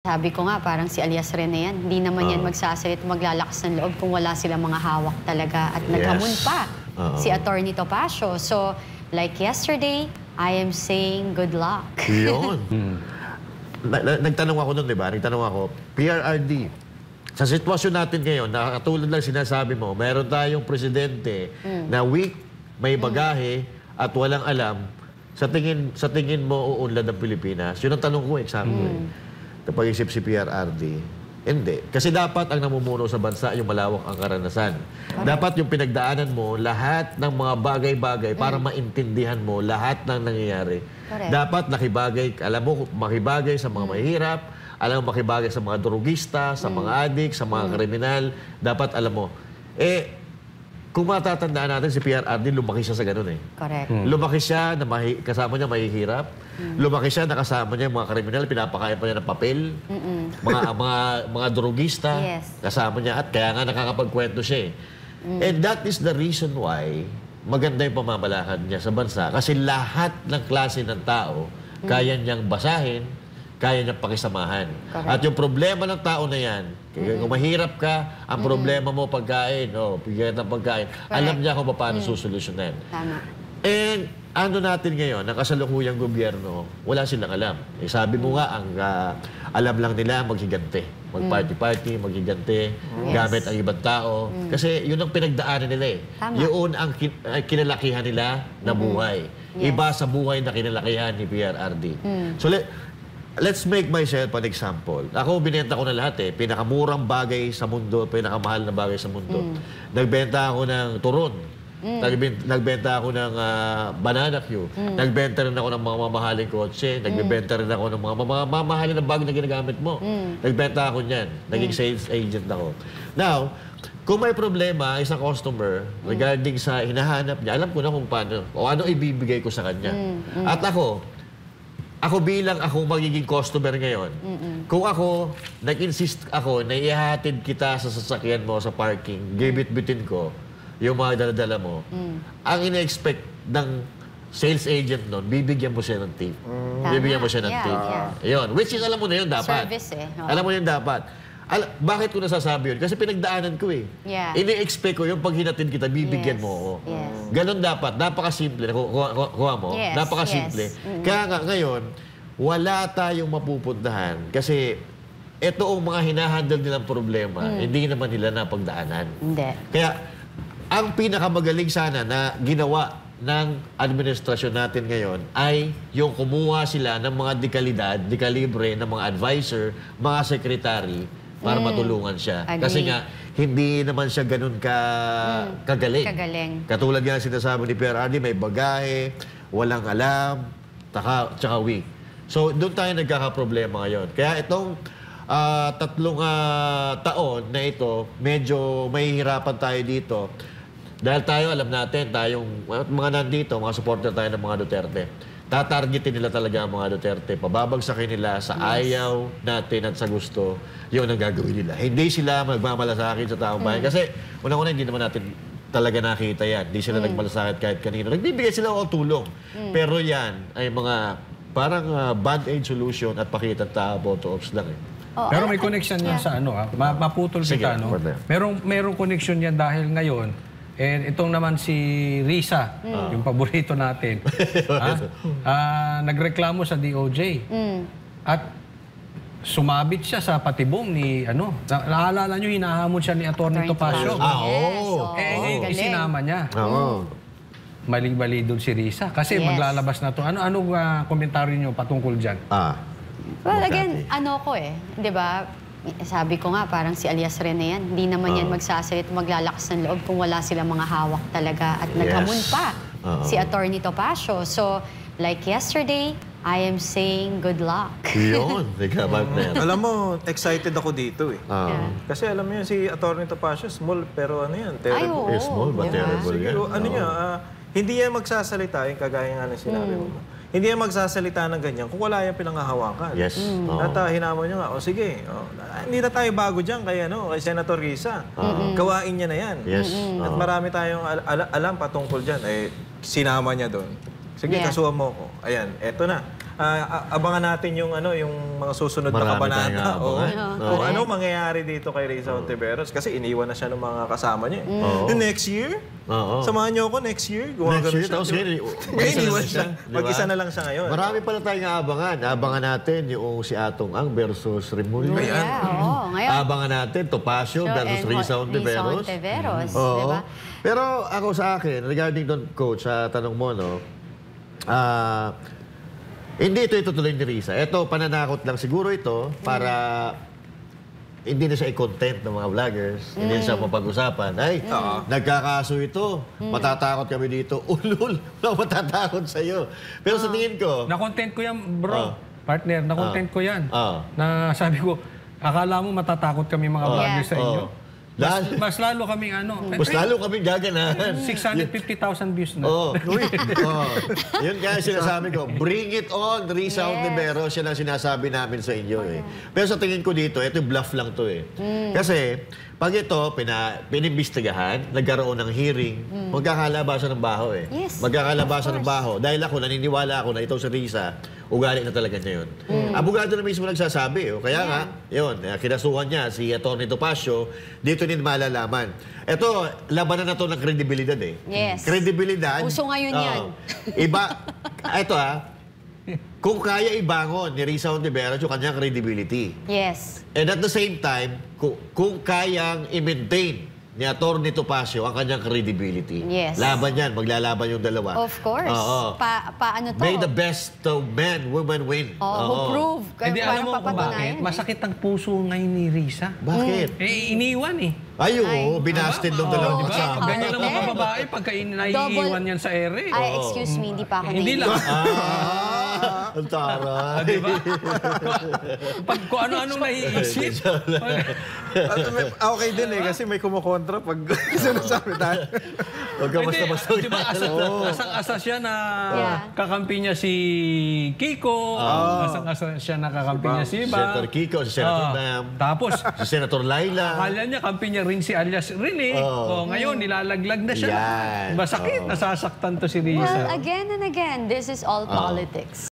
Sabi ko nga, parang si Alias Rene yan. Hindi naman yan magsasalit, maglalakas ng loob kung wala silang mga hawak talaga. At naghamon pa si Attorney Topacio. So, like yesterday, I am saying good luck. Yun. Nagtanong ako nun, di ba? Nagtanong ako, PRRD, sa sitwasyon natin ngayon, nakakatulad lang sinasabi mo, meron tayong presidente na weak, may bagahe, at walang alam, sa tingin mo uunlad ng Pilipinas? Yun ang tanong ko, sabi ko kapag isip si PRRD, hindi. Kasi dapat ang namumuno sa bansa yung malawak ang karanasan. Dapat yung pinagdaanan mo lahat ng mga bagay-bagay para maintindihan mo lahat ng nangyayari. Dapat nakibagay, alam mo, makibagay sa mga mahirap, alam mo, makibagay sa mga drogista, sa mga adik, sa mga kriminal. Dapat alam mo. Kung matatandaan natin, si PRRD, lumaki siya sa ganun . Correct. Lumaki siya, na kasama niya mahihirap. Lumaki siya, na kasama niya mga kriminal, pinapakain pa niya ng papel. Mga drogista, kasama niya. At kaya nga nakakapagkwento siya . And that is the reason why maganda yung pamamalakad niya sa bansa. Kasi lahat ng klase ng tao, kaya niyang basahin, kaya niyang pakisamahan. At yung problema ng tao na yan, kung mahirap ka, ang problema mo pagkain, bigyan ng pagkain, alam niya kung paano susolusyonan. Tama. And ano natin ngayon, ang kasalukuyang gobyerno, wala silang alam. Sabi mo nga, ang alam lang nila maghigante. Mag-party-party, maghigante, gamit ang ibang tao. Kasi yun ang pinagdaanan nila . Yun ang kinalakihan nila na buhay. Iba sa buhay na kinalakihan ni PRRD. So, let's make myself an example. Ako, binenta ko na lahat . Pinakamurang bagay sa mundo, pinakamahal na bagay sa mundo. Nagbenta ako ng turon. Nagbenta ako ng banana cue. Nagbenta rin ako ng mga mamahaling kotse. Nagbenta rin ako ng mga mamahalin na bago na ginagamit mo. Nagbenta ako niyan. Naging sales agent ako. Now, kung may problema isang customer regarding sa hinahanap niya, alam ko na kung paano o ano ibibigay ko sa kanya. At ako bilang magiging customer ngayon, kung ako, nag-insist ako na ihahatid kita sa sasakyan mo sa parking, gibit-bitin ko yung mga daladala mo, ang ina-expect ng sales agent nun, bibigyan mo siya ng tip. Bibigyan mo siya ng tip. Yun. Which is, alam mo na yun dapat. Service Alam mo yun dapat. Bakit ko nasasabi yun? Kasi pinagdaanan ko . Ini-expect ko yung pag hinatid kita, bibigyan mo ako. Ganon dapat. Napakasimple. Kuha mo. Napakasimple. Kaya nga ngayon, wala tayong mapupuntahan kasi ito ang mga hinahandle nilang problema, hindi naman nila napagdaanan. Kaya, ang pinakamagaling sana na ginawa ng administrasyon natin ngayon ay yung kumuha sila ng mga dekalibre, ng mga advisor, mga secretary, para matulungan siya. Kasi nga, hindi naman siya ganun kagaling. Katulad nga sinasabi ni PRRD, may bagahe, walang alam, tsaka weak. So, doon tayo nagkakaproblema ngayon. Kaya itong 3 taon na ito, medyo mahihirapan tayo dito. Dahil tayo, alam natin, tayong mga nandito, mga supporter tayo ng mga Duterte, tatargetin nila talaga ang mga Duterte. Pababagsakin nila sa ayaw natin at sa gusto, yun ang gagawin nila. Hindi sila magmamalasakit sa taong bayan. Kasi, unang-una, hindi naman natin talaga nakita yan. Hindi sila nagmalasakit kahit kanino. Nagbibigay sila ng tulong. Pero yan ay mga parang band-aid solution at pakita tao, boto ops lang . Pero may connection yan sa maputol kita, no? Merong connection yan dahil ngayon, itong naman si Risa, yung paborito natin, nagreklamo sa DOJ. At sumabit siya sa patibong ni, naalala nyo, hinahamon siya ni Attorney Topacio. Isinama niya. Maling-bali doon si Risa. Kasi maglalabas na to. Ano komentaryo nyo patungkol dyan? Well, again, di ba? Sabi ko nga, parang si Alias Rene yan. Hindi naman yan magsasalit, maglalakas ng loob kung wala silang mga hawak talaga. At naghamon pa si Attorney Topacio. So, like yesterday, I am saying good luck. Yun. Alam mo, excited ako dito . Kasi alam mo yun, si Attorney Topacio, small pero terrible. Small but terrible yan. Hindi yan magsasalita, yung kagaya nga ng sinabi mo. Hindi yan magsasalita ng ganyan kung wala yung pinanghahawakan. At hinamon nyo nga, sige, hindi na tayo bago dyan kay Senator Risa. Gawain niya na yan. At marami tayong alam patungkol dyan. Sinama niya doon. Sige, kasuhan mo ko. Ayan, eto na. abangan natin yung mga susunod na Marami kabanata. tayong aabangan. Oo. Ano mangyayari dito kay Risa Ontiveros? Kasi iniwan na siya ng mga kasama niya. The next year? Samahan niyo ako next year? Next year, tapos ngayon, iniwan siya. Mag-isa na lang siya ngayon. Marami pala tayong aabangan. Abangan natin yung si Atong Ang versus Remulla. Ngayon. Abangan natin Topacio versus Risa Ontiveros. Diba? Pero ako sa akin, regarding doon, Coach, sa tanong mo, no, hindi ito itutuloy ni Risa. Ito, pananakot lang siguro ito para hindi na siya i-content ng mga vloggers. Hindi na siya mapag-usapan. Ay, nagkakaso ito. Matatakot kami dito. Ulul, matatakot sa'yo. Pero sa tingin ko... Na-content ko yan, bro. Partner, na-content ko yan. Na sabi ko, akala mo matatakot kami mga vloggers sa inyo. Mas lalo kaming Mas lalo kaming gaganahan. 650,000 views na. Yun kaya sinasabi ko, bring it on, Risa Ontiveros. Yan ang sinasabi namin sa inyo. Pero sa tingin ko dito, ito bluff lang to eh. Kasi, pag ito, pinimbestigahan, nagkaroon ng hearing, magkakalabasan ng baho eh. Magkakalabasan ng baho. Dahil ako, naniniwala ako na ito si Risa, ugali na talaga niya yun. Abogado na mismo nagsasabi. Kaya nga, yun, kinasuhan niya si Atty. Topacio, dito din malalaman. Ito, labanan na to ng kredibilidad eh. Kredibilidad. Uso ngayon yan. Iba, ito kung kaya ibangon ni Risa Ontiveros yung kanyang credibility. And at the same time, kung kayang i-maintain ni Atty. Topacio ang kanyang credibility. Laban yan, maglalaban yung dalawa. Of course. Paano to? May the best of men, women win. Who prove. Hindi, alam mo kung bakit? Masakit ang puso ngayon ni Risa. Bakit? Iniwan eh. Binasted ng dalawang kasama. Ganyan lang mga babae pagka naiiwan yan sa ere. Excuse me, hindi pa ako Hindi lang. Ang taray. Diba? Pag kung ano-anong naiisip. Okay din eh, kasi may kumukontra pag sinasabi tayo. Huwag ka basta-basta. Diba, asang-asa siya na kakampi niya si Kiko. Asang-asa siya na kakampi niya si Iba. Senator Kiko, si Senator Bam. Tapos, si Senator Laila. akala niya kampi niya rin si alias Rene. Ngayon, nilalaglag na siya. Masakit, nasasaktan to si Risa. Well, again and again, this is all politics.